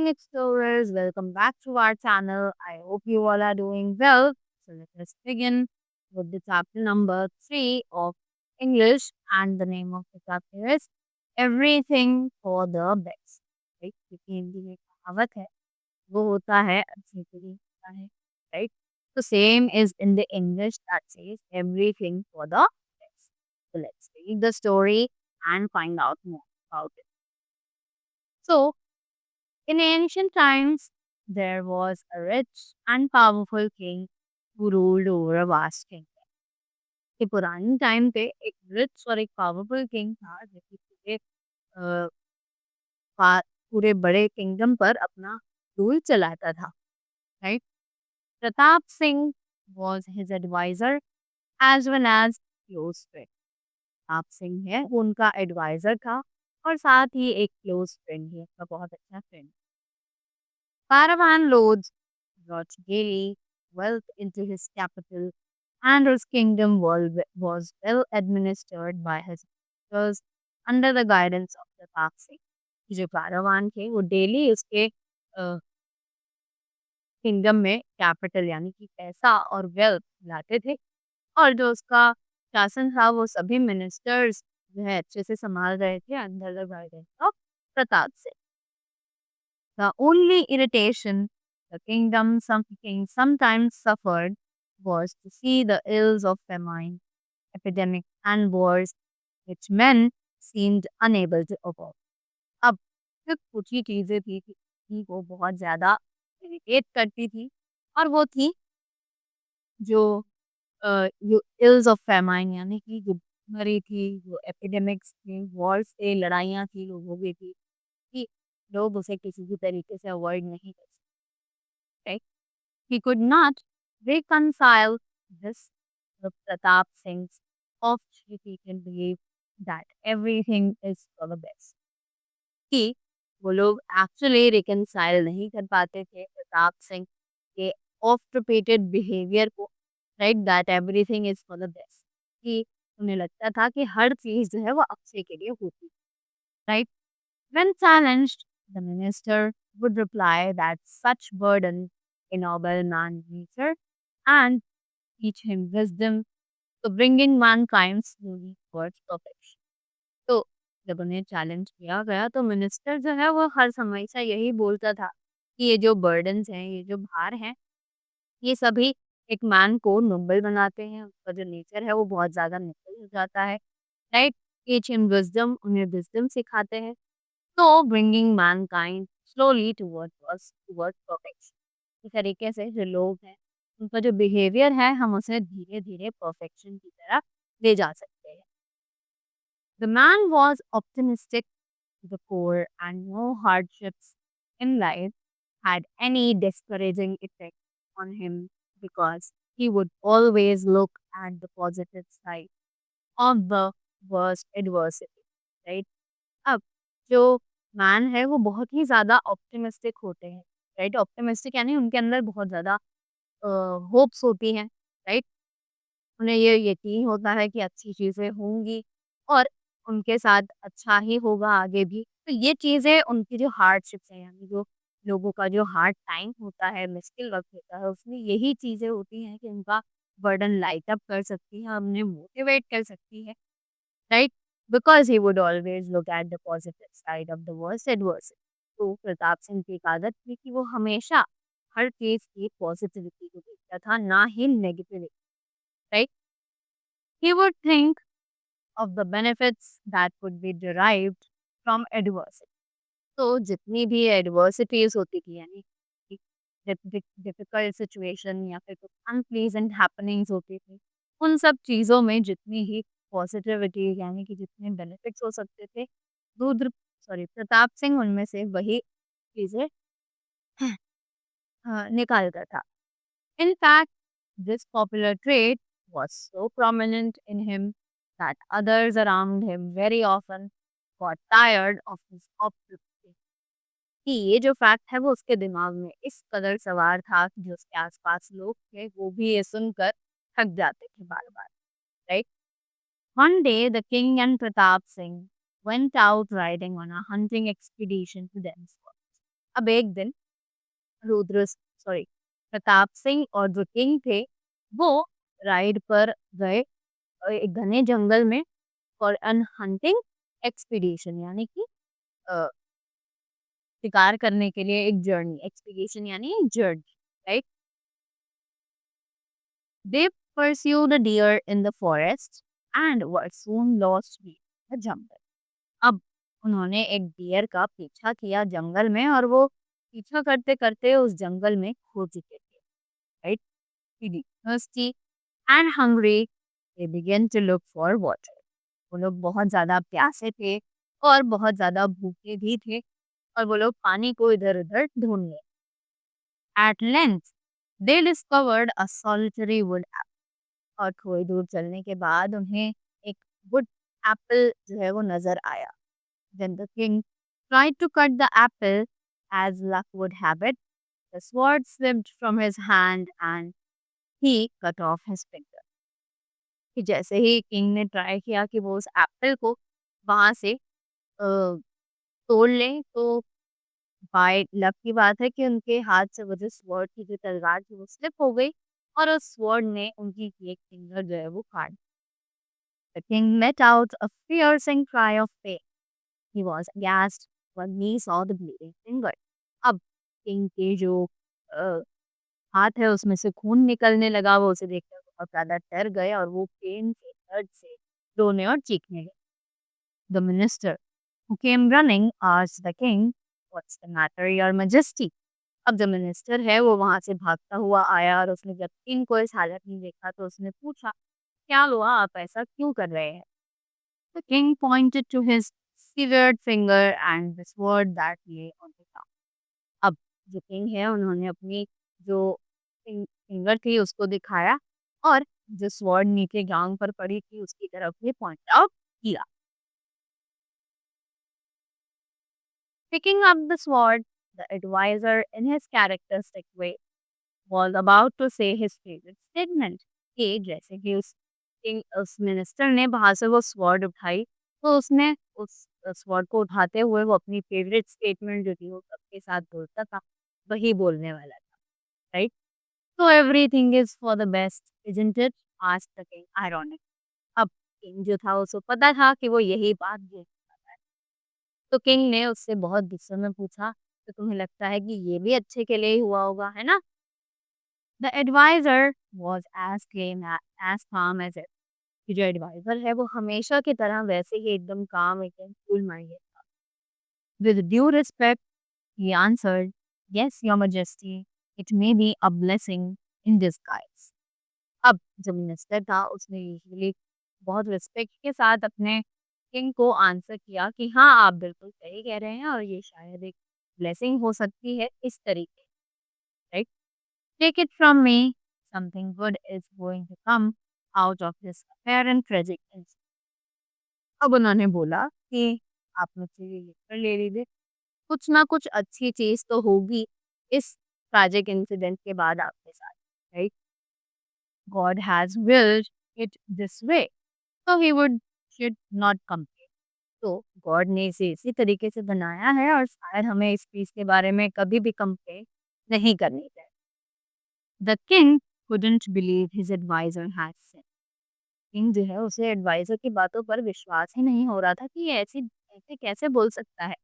morning, explorers. Welcome back to our channel. I hope you all are doing well. So, let us begin with the chapter number 3 of English, and the name of the chapter is Everything for the Best. Right? क्योंकि हिंदी में कहावत है, वो होता है अच्छे के लिए होता है, right? So, same is in the English that says everything for the best. So, let's read the story and find out more about it. So, in ancient times, there was a rich and powerful king who ruled over a vast kingdom. कि पुराने time पे एक rich और एक powerful king था जो कि अ, पूरे बड़े किंगडम पर अपना रूल चलाता था, right? Pratap Singh was his advisor as well as close friend. Pratap Singh है वो उनका एडवाइजर था और साथ ही एक क्लोज फ्रेंड भी, उसका बहुत अच्छा friend. Caravan loads brought daily wealth into his capital, and his kingdom was well administered by his ministers under the guidance of the Taxi. जो कारवान थे वो डेली उसके किंगडम में कैपिटल यानी कि पैसा और वेल्थ लाते थे, और जो उसका शासन था वो सभी मिनिस्टर्स जो है अच्छे से संभाल रहे थे under the guidance of Pratap Singh. The only irritation the king sometimes suffered was to see the ills of famine, epidemic, and wars, which men seemed unable to avoid. अब सिर्फ कुछ ही चीजें थी कि वो बहुत ज्यादा इरिटेट करती थी, और वो थी जो जो इल्स ऑफ फेमाइन यानी कि जो बीमारी थी, जो एपिडेमिक्स थी, वॉर्स थे, लड़ाइयाँ थी लोगों की थी, कि लोग उसे किसी भी तरीके से अवॉइड नहीं कर सकते। He could not reconcile this with Pratap Singh's oft-repeated belief that everything is for the best. कि वो लोग एक्चुअली रिकनसाइल नहीं कर पाते थे प्रताप सिंह के ऑफ्ट रिपीटेड बिहेवियर को, right, that everything is for the best, कि उन्हें लगता था कि हर चीज जो है वो अच्छे के लिए होती है, right. When challenged, the minister would reply that such burden ennoble man's nature and teach him wisdom, to bringing mankind slowly towards perfection. तो जब उन्हें चैलेंज किया गया तो मिनिस्टर जो है वो हर हमेशा यही बोलता था कि ये जो बर्डन्स हैं, ये जो भार हैं, ये सभी एक मैन को नोबल बनाते हैं, उसका जो नेचर है वो बहुत ज़्यादा नोबल हो जाता है, राइट? टीच हिम विज़डम, उन्हें विज़डम सिखाते हैं, तो bringing Mankind slowly towards perfection. इस तरीके से जो लोग हैं, उनका जो बिहेवियर है, हम उसे धीरे-धीरे परफेक्शन की तरफ ले जा सकते हैं। The man was optimistic to the core, and no hardships in life had any discouraging effect on him because he would always look at the positive side of the worst adversity, right? अब जो man है वो बहुत ही ज़्यादा optimistic होते हैं, right? Optimistic यानी उनके अंदर बहुत ज़्यादा होप्स होती हैं, राइट? उन्हें ये यकीन होता है कि अच्छी चीज़ें होंगी और उनके साथ अच्छा ही होगा आगे भी। तो ये चीज़ें उनकी जो हार्डशिप्स हैं, यानी जो लोगों का जो हार्ड टाइम होता है, मुश्किल वक़्त होता है, उसमें यही चीज़ें होती हैं कि उनका बर्डन लाइट अप कर सकती हैं, उन्हें मोटिवेट कर सकती है, right? Because he would always look at the positive side of the worst adversity. तो प्रताप सिंह की एक आदत थी कि वो हमेशा हर चीज़ की पॉज़िटिविटी को देखता था, ना ही negativity, right? He would think of the benefits that could be derived from adversity. तो जितनी भी एडवर्सिटीज़ होती थी, यानी कि डिफ़िकल्ट सिचुएशन या फिर कुछ अनप्लीजेंट हैपनिंग्स होती थी, उन सब चीज़ों में जितनी ही पॉजिटिविटी यानी कि जितने बेनिफिट्स हो सकते थे, रुद्र प्रताप सिंह उनमें से वही चीज़ें निकालता था। In fact, this popular trait was so prominent in him that others around him very often got tired of his obstinacy। कि ये जो फैक्ट है वो उसके दिमाग में इस कदर सवार था कि जो उसके आसपास लोग थे वो भी ये सुनकर थक जाते थे बार-बार, right? One day the king and Pratap Singh went out riding on a hunting expedition to themselves। अब एक दिन रुद्र सॉरी प्रताप सिंह और जो किंग थे वो राइड पर गए एक घने जंगल में फॉर एन हंटिंग एक्सपीडिशन यानी कि अ, शिकार करने के लिए एक जर्नी एक्सपीडिशन यानी journey right they pursued a deer in the forest and were soon lost the jungle अब उन्होंने एक डियर का पीछा किया जंगल में और वो पीछा करते करते उस जंगल में खो चुके थे right thirsty and hungry, they began to look for water. वो लोग बहुत ज़्यादा प्यासे थे और बहुत ज़्यादा भूखे भी थे और वो लोग पानी को इधर-उधर ढूँढने। At length, they discovered a solitary wood apple और थोड़ी दूर चलने के बाद उन्हें एक wood apple जो है वो नज़र आया। Then the king tried to cut the apple as luck would have it. The sword slipped from his hand and he cut off his finger. कि जैसे ही किंग ने ट्राई किया कि वो उस एप्पल को वहाँ से तोड़ लें, तो बाय लक की बात है कि उनके हाथ से वो जो स्वॉर्ड की जो तलवार थी वो स्लिप हो गई और उस स्वॉर्ड ने उनकी एक फिंगर जो है वो काट दी। The king let out a piercing cry of pain. He was aghast when he saw the bleeding finger. अब किंग के जो अ, हाथ है उसमें से खून निकलने लगा, वो उसे देखकर बहुत ज़्यादा डर गए और वो पेन से, दर्द से रोने और चीखने लगे। The minister who came running asked the king, "What's the matter, your majesty?" अब जो मिनिस्टर है वो वहां से भागता हुआ आया और उसने जब किंग को इस हालत में देखा तो उसने पूछा, क्या हुआ, आप ऐसा क्यों कर रहे हैं? The king pointed to his severed finger and the sword that lay on the ground. अब जो किंग है उन्होंने अपनी जो फिंगर थी उसको दिखाया और जो स्वॉर्ड नीचे ग्राउंड पर पड़ी थी उसकी तरफ भी पॉइंट आउट किया। Picking up the sword, the advisor, in his characteristic way, was about to say his favorite statement. कि जैसे कि उस मिनिस्टर ने वहां से वो स्वॉर्ड उठाई तो उसने उस स्वॉर्ड को उठाते हुए वो अपनी फेवरेट स्टेटमेंट जो थी वो सबके साथ बोलता था वही बोलने वाला था राइट तो everything is for the best isn't it asked the king ironic अब किंग जो था उसको पता था कि वो यही बात बोल तो किंग ने उससे बहुत गुस्से में पूछा, "तो तुम्हें लगता है कि ये भी अच्छे के लिए ही हुआ होगा, है ना?" The adviser was as calm as if कि जो एडवाइज़र है वो हमेशा की तरह वैसे ही एकदम काम एकदम कूल माइंडेड था। With due respect he answered, "yes your majesty, it may be a blessing in disguise." अब जो मिनिस्टर था उसने यूजुअली बहुत रिस्पेक्ट के साथ अपने किंग को आंसर किया कि हाँ आप बिल्कुल सही कह रहे हैं और ये शायद एक ब्लेसिंग हो सकती है इस तरीके right take it from me something good is going to come out of this apparent tragic incident. अब उन्होंने बोला कि आप मुझसे ये लेकर ले लीजिए कुछ ना कुछ अच्छी चीज तो होगी इस ट्रेजिक इंसिडेंट के बाद आपके साथ right God has willed it this way so he would should not complain। तो गॉड ने इसे इसी तरीके से बनाया है और शायद हमें इस चीज के बारे में कभी भी कंप्लेन नहीं करनी चाहिए। The king couldn't believe his advisor had said। King जो है उसे एडवाइजर की बातों पर विश्वास ही नहीं हो रहा था कि ये ऐसे कैसे बोल सकता है।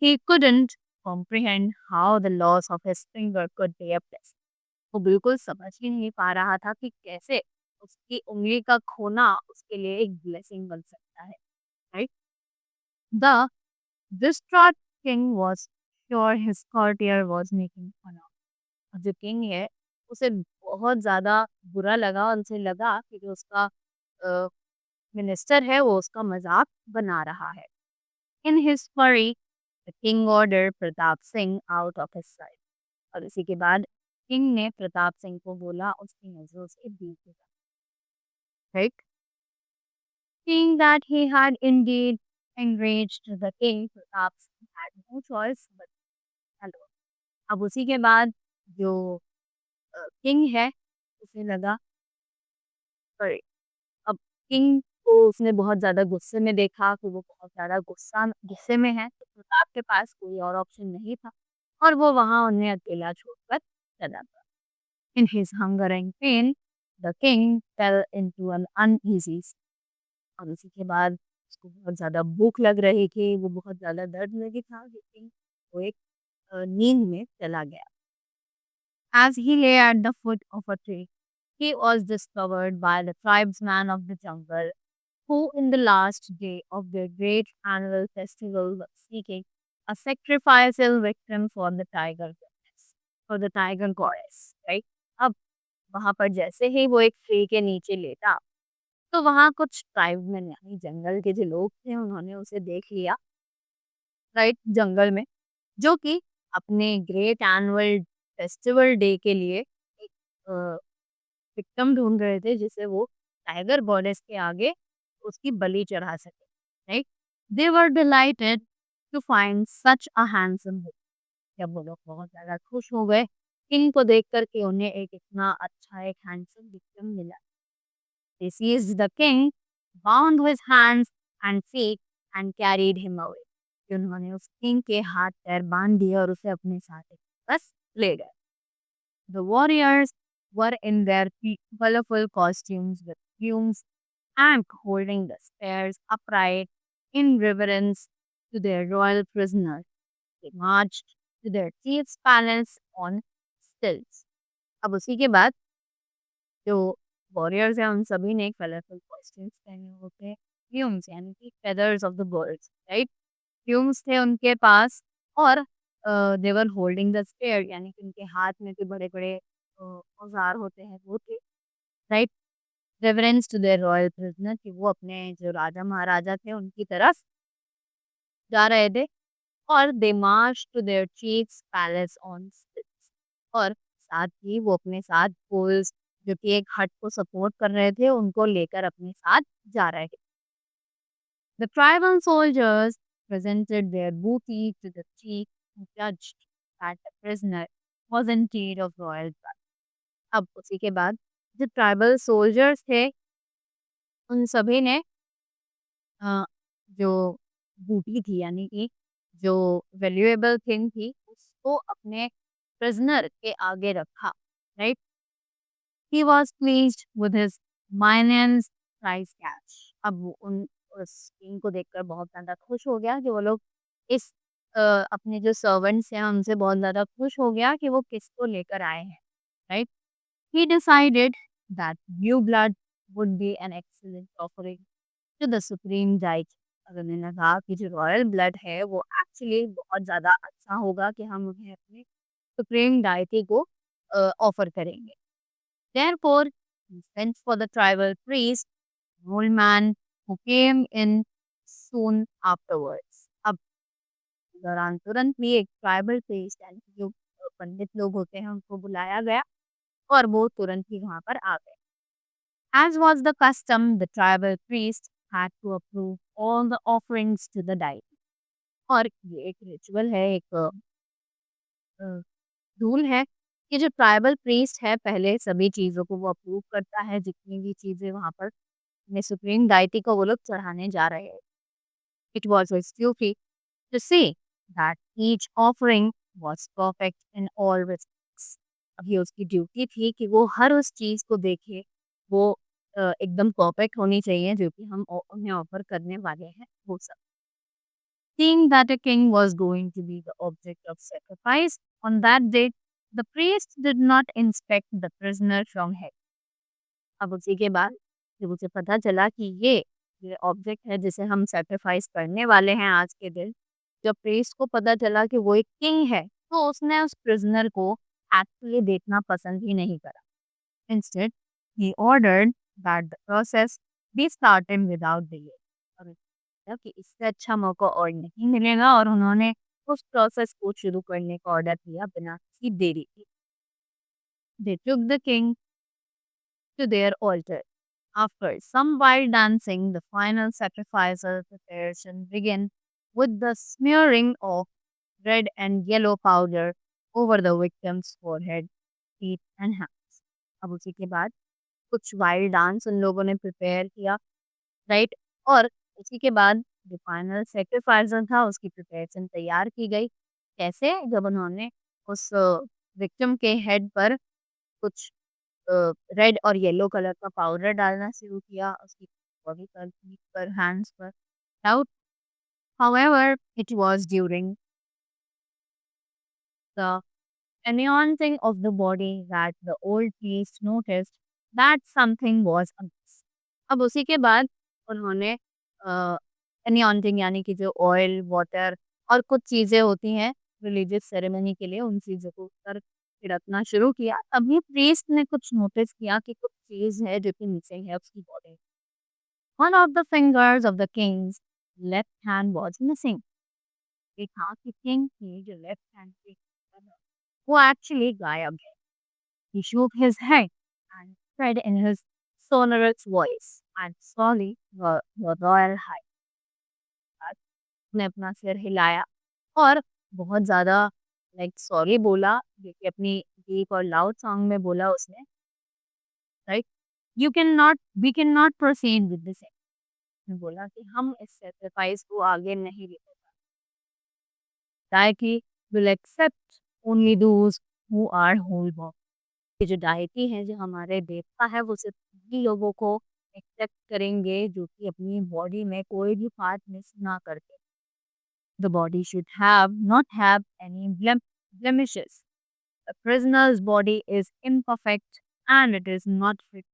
he couldn't comprehend how the loss of his finger could be a blessing। वो बिल्कुल समझ ही नहीं पा रहा था कि कैसे उसकी उंगली का खोना उसके लिए एक ब्लेसिंग बन सकता है right the distraught king was sure his courtier was making fun of। और जो किंग है उसे बहुत ज़्यादा बुरा लगा और उसे लगा कि जो उसका मिनिस्टर है वो उसका मजाक बना रहा है। इन हिज फरी the king order Pratap Singh out of his site. और इसी के बाद किंग ने प्रताप सिंह को बोला उसकी नजरों से दूर हो जा right seeing that he had indeed enraged the king Pratap Singh had no choice but hello अब उसी के बाद जो किंग है उसे लगा सॉरी अब किंग को उसने बहुत ज़्यादा गुस्से में देखा कि वो बहुत ज़्यादा गुस्से में है तो प्रताप के पास कोई और ऑप्शन नहीं था और वो वहाँ उन्हें अकेला छोड़कर चला गया। In his hunger and pain, the king fell into an uneasy sleep. और उसी के बाद उसको बहुत ज़्यादा भूख लग रही थी, वो बहुत ज़्यादा दर्द में भी था, लेकिन वो एक नींद में चला गया। As he lay at the foot of a tree, he was discovered by the tribesman of the jungle, who in the last day of their great annual festival was seeking a sacrificial victim for the tiger goddess, for the tiger goddess, right? अब वहां पर जैसे ही वो एक tree के नीचे लेटा, तो वहां कुछ ट्राइबमैन यानी जंगल के जो लोग थे उन्होंने उसे देख लिया, राइट, जंगल में, जो कि अपने ग्रेट एनुअल फेस्टिवल डे के लिए एक विक्टिम ढूंढ रहे थे जिसे वो टाइगर गॉडेस के आगे उसकी बलि चढ़ा सके, right. They were delighted to find such a handsome, जब वो लोग बहुत ज्यादा खुश हो गए किंग को देख कर के उन्हें एक इतना अच्छा एक हैंडसम विक्टिम मिला। They seized the king, bound his hands and feet and carried him away। कि उन्होंने उस किंग के हाथ पैर बांध दिए और उसे अपने साथ एक बस ले गए। The warriors were in their colorful costumes with plumes and holding the spears upright in reverence to their royal prisoner. They marched to their chief's palace on stilts। अब उसी के बाद जो वॉरियर्स हैं उन सभी ने कलरफुल कॉस्ट्यूम्स पहने होते हैं, प्लूम्स यानी कि feathers of the birds, right. Plumes थे उनके पास और दे वर होल्डिंग द स्पेयर यानी कि उनके हाथ में जो बड़े बड़े औजार होते हैं वो थे, right. Reverence to their royal prisoner कि वो अपने जो राजा महाराजा थे उनकी तरफ जा रहे थे। और they march to their chief's palace on stilts, और साथ ही वो अपने साथ पोल्स जो कि एक हट को सपोर्ट कर रहे थे उनको लेकर अपने साथ जा रहे थे। The tribal soldiers presented their booty to the chief who judged that the prisoner was in need of royal blood। अब उसी के बाद जो ट्राइबल सोल्जर्स थे उन सभी ने अ, जो बूटी थी यानी कि जो वैल्यूएबल थिंग थी उसको अपने प्रिजनर के आगे रखा, right. He was pleased with his minions prize catch. अब वो उन उस किंग को देखकर बहुत ज़्यादा खुश हो गया कि वो लोग इस अपने जो सर्वेंट्स हैं उनसे बहुत ज़्यादा खुश हो गया कि वो किसको लेकर आए हैं, right. He decided that new blood would be an excellent offering to the supreme deity. और उन्होंने कहा कि जो रॉयल ब्लड है वो एक्चुअली बहुत ज़्यादा अच्छा होगा कि हम उन्हें अपने सुप्रीम डाइटी को ऑफर करेंगे। Therefore, he sent for the tribal priest, an old man who came in soon afterwards। अब दौरान तुरंत भी एक ट्राइबल प्रीस्ट यानी कि जो पंडित लोग होते हैं उनको बुलाया गया और वो तुरंत ही वहां पर आ गए। As was the custom, the tribal priest had to approve all the offerings to the deity। और ये एक रिचुअल है, एक रूल है कि जो ट्राइबल प्रीस्ट है पहले सभी चीज़ों को वो अप्रूव करता है, जितनी भी चीज़ें वहाँ पर अपने सुप्रीम डाइटी को वो लोग चढ़ाने जा रहे हैं। It was his duty to see that each offering was perfect in all respects. अब ये उसकी ड्यूटी थी कि वो हर उस चीज़ को देखे, वो एकदम परफेक्ट होनी चाहिए जो कि हम उन्हें ऑफर करने वाले हैं वो सब। Seeing that a king was going to be the object of sacrifice on that day, the priest did not inspect the prisoner from head। अब उसी के बाद जब उसे पता चला कि ये ऑब्जेक्ट है जिसे हम सैक्रिफाइस करने वाले हैं आज के दिन, जब प्रीस्ट को पता चला कि वो एक किंग है, तो उसने उस प्रिजनर को एक्चुअली देखना पसंद ही नहीं करा। Instead he ordered that the process be started without delay. और मतलब कि इससे अच्छा मौका और नहीं मिलेगा और उन्होंने उस प्रोसेस को शुरू करने का ऑर्डर दिया बिना किसी देरी के। They took the king to their altar। After some wild dancing, the final sacrificial preparation began with the smearing of red and yellow powder over the victim's forehead, feet and hands। अब उसी के बाद कुछ wild dance उन लोगों ने prepare किया, right. और उसी के बाद जो फाइनल सेक्रीफाइस था उसकी प्रिपरेशन तैयार की गई। कैसे? जब उन्होंने उस विक्टिम के हेड पर कुछ रेड और येलो कलर का पाउडर डालना शुरू किया उसकी बॉडी पर, पीठ पर, हैंड्स पर। Doubt However, it was during the anointing of the body that the old priest noticed that something was amiss. अब उसी के बाद उन्होंने anointing यानी कि जो ऑयल, वाटर और कुछ चीज़ें होती हैं रिलीजियस सेरेमनी के लिए उन चीज़ों को ऊपर छिड़कना शुरू किया। तभी प्रीस्ट ने कुछ नोटिस किया कि कुछ चीज़ है जो कि मिसिंग है उसकी body. One of the fingers of the king's left hand was missing. देखा कि किंग की जो लेफ्ट हैंड की finger है, वो एक्चुअली गायब है। He shook his head and said in his sonorous voice, "I'm sorry, your royal highness." उसने अपना सिर हिलाया और बहुत ज़्यादा लाइक सॉरी बोला, जो कि अपनी डीप और लाउड सॉन्ग में बोला उसने, right? We cannot proceed with this. उसने बोला कि हम इस सैक्रिफाइस को आगे नहीं ले कि will accept only those who are whole body. ये जो डायटी है, जो हमारे देवता है, वो सिर्फ उन्हीं लोगों को एक्सेप्ट करेंगे जो कि अपनी बॉडी में कोई भी पार्ट मिस ना करते। The body should have not have any blemishes. The prisoner's body is imperfect and it is not fit।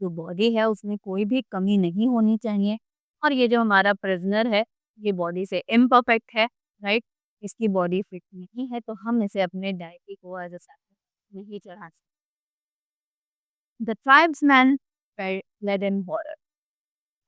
जो बॉडी है उसमें कोई भी कमी नहीं होनी चाहिए और ये जो हमारा प्रिजनर है ये बॉडी से इम्परफेक्ट है, राइट? इसकी बॉडी फिट नहीं है तो हम इसे अपने डायटी को एज अ सैक्रिफाइस नहीं चढ़ा सकते। The tribesmen were led in horror,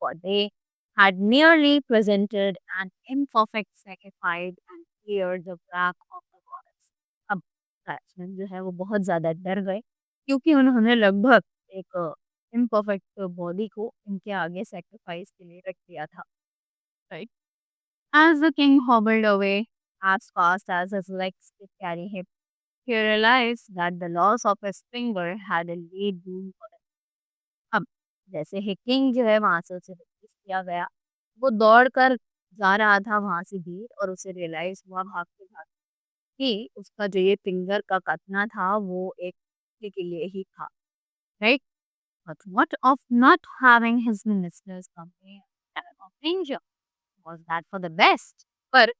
for they had nearly presented an imperfect sacrifice and cleared the back of the goddess। अब tribesmen जो है वो बहुत ज़्यादा डर गए क्योंकि उन्होंने लगभग एक इम्परफेक्ट बॉडी को इनके आगे सैक्रिफाइस के लिए रख दिया था, right? As the king hobbled away as fast as his legs could carry him, he realized that the loss of his finger had a late doom for him। अब जैसे ही किंग जो है वहां से उसे रिलीज किया गया, वो दौड़कर जा रहा था वहां से भी और उसे रियलाइज हुआ भागते भागते कि उसका जो ये फिंगर का कटना था वो एक के लिए ही था, right? But what of not having his ministers come in time of danger? Was that for the best? पर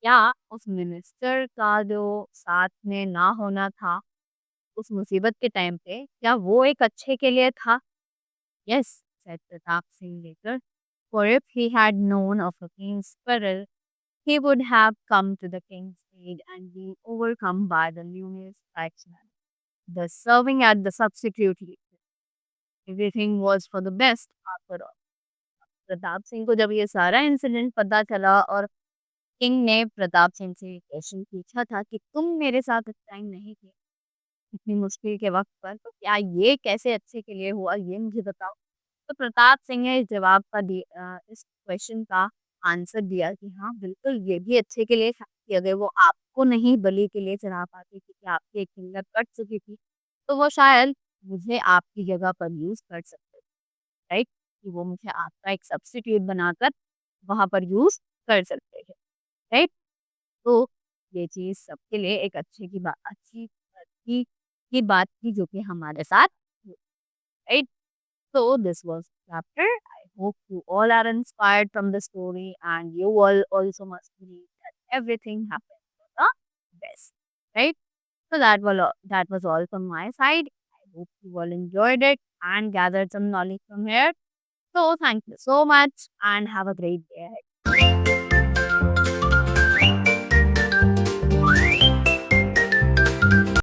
क्या उस मिनिस्टर का जो साथ में ना होना था उस मुसीबत के टाइम पे, क्या वो एक अच्छे के लिए था? Yes, said Pratap Singh later. For if he had known of a king's peril, he would have come to the king's aid and been overcome by the numerous tribesmen, thus serving as the substitute leader। Everything was for the best after all। Pratap Singh को जब ये सारा incident पता चला और king ने प्रताप सिंह से question पूछा था कि तुम मेरे साथ इस टाइम नहीं थे इतनी मुश्किल के वक्त पर, तो क्या ये कैसे अच्छे के लिए हुआ ये मुझे बताओ। तो प्रताप सिंह ने इस जवाब का इस क्वेश्चन का आंसर दिया कि हाँ बिल्कुल ये भी अच्छे के लिए था कि अगर वो आपको नहीं बलि के लिए चढ़ा पाते क्योंकि आपकी एक फिंगर कट चुकी थी तो वो शायद मुझे आपकी जगह पर यूज कर सकते, राइट? कि वो मुझे आपका एक सब्स्टिट्यूट बनाकर वहाँ पर यूज़ कर सकते हैं, राइट? तो ये चीज़ सबके लिए एक अच्छी बात थी जो कि हमारे साथ हुई, right? So this was the chapter. I hope you all are inspired from the story and you all also must believe that everything happens for the best, right? So that was all from my side. I hope you all enjoyed it and gathered some knowledge from here। So thank you so much and have a great day ahead।